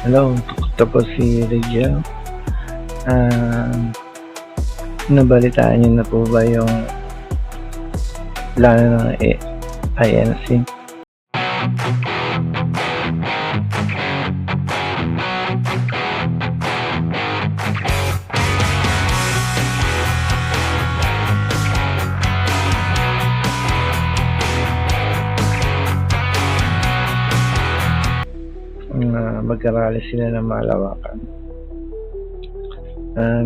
Hello, ito po si Regia. Ah, Nabalitaan niyo na po ba yung plano ng INC? Mag-arali sila ng malawakan.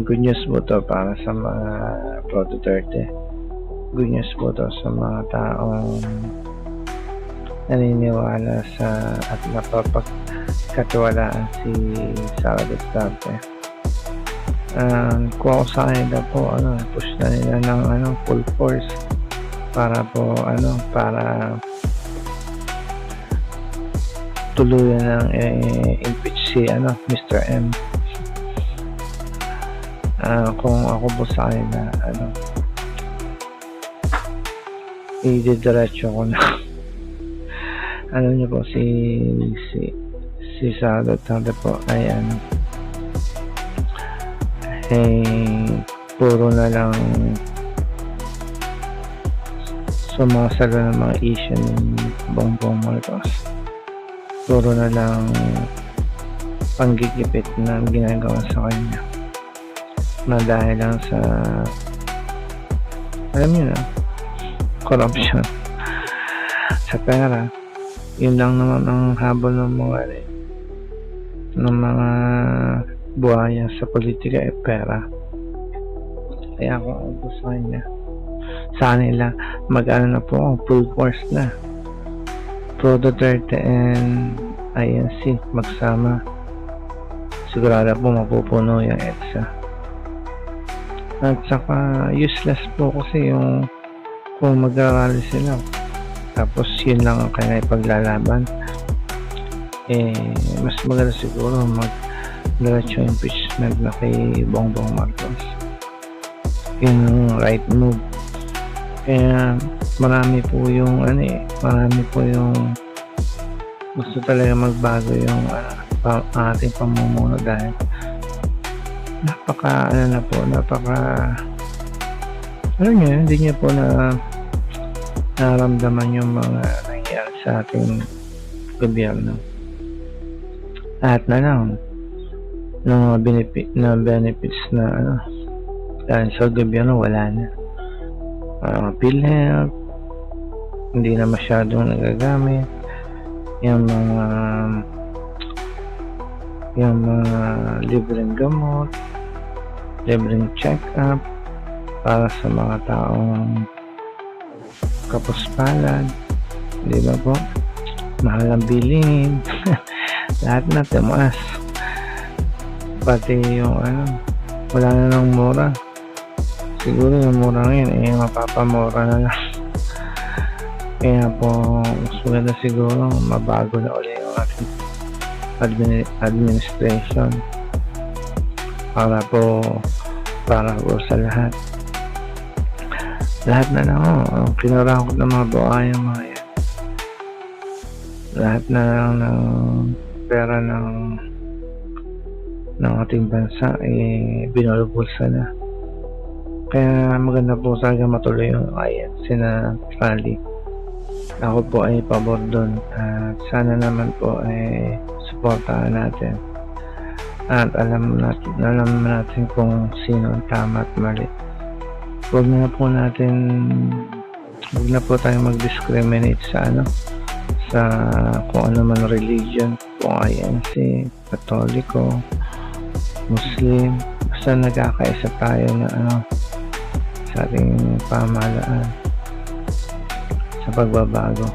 Good news po to para sa mga Pro Duterte. Good news po to sa mga taong naniniwala sa at napapagkatiwalaan si Sara Duterte. Kung ako sa kanila po, push na nila ng full force para po para tuluyan ng impeach si Mr. M. Kung ako po sa kanila, i-diretso ko na niyo po si Sara Duterte po ay puro na lang sumasalo ng mga issue ng Bongbong Marcos. Puro na lang panggigipit na ginagawa sa kanya na dahil lang sa alam niyo na corruption sa pera. Yun lang naman ang habol ng mga buhaya sa politika pera. Kaya kung ako po sa kanila mag-ano na po ang full force na Pro Duterte and INC magsama, sigurado po mapupuno yung EDSA. At saka useless po kasi yung kung mag-arali sila tapos yun lang ang kanya ipaglalaban, mas maganda siguro mag-diretso impeachment na kay Bongbong Marcos. Yun ang right move. Kaya marami po yung gusto talaga magbago yung ating pamumuno dahil hindi niya po naramdaman yung mga nangyayari sa ating gobyerno. Lahat na lang ng mga benefits na dahil sa gobyerno wala na. PhilHealth hindi na masyadong nagagamit, yung mga libreng gamot, libreng check-up para sa mga taong kapuspalad, di ba po? Mahal ang bilhin lahat na tumaas, pati yung wala na ng mura. Siguro yung mura ngayon mapapamura na lang. Kaya po mas maganda siguro mabago na ulit yung ating administration para po sa lahat na lang kinurakot ng mga buhayang mga yan. Lahat na lang ng pera ng ating bansa binulubulsa na. Kaya maganda po talaga matuloy yung INC na rally. Ako po ay pabor doon at sana naman po ay suportahan natin at alam natin kung sino ang tama at mali. Huwag na po tayo mag-discriminate sa kung ano man religion, kung INC, Katoliko, Muslim, basta nagkakaisa tayo na sa ating pamahalaan sa pagbabago.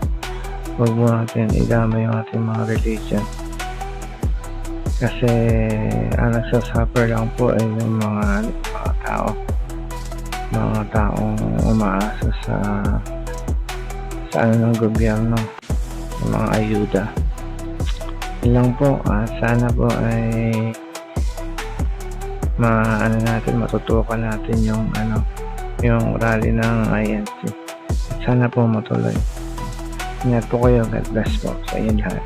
Huwag mo natin idamay yung ating mga religion kasi ang nagsasuffer lang po ay yung mga taong umaasa sa ng gobyerno, yung mga ayuda. Yun lang po. Sana po ay matutukan natin yung rally ng INC. Sana po matuloy. Ingat po kayo. God bless po sa inyo lahat.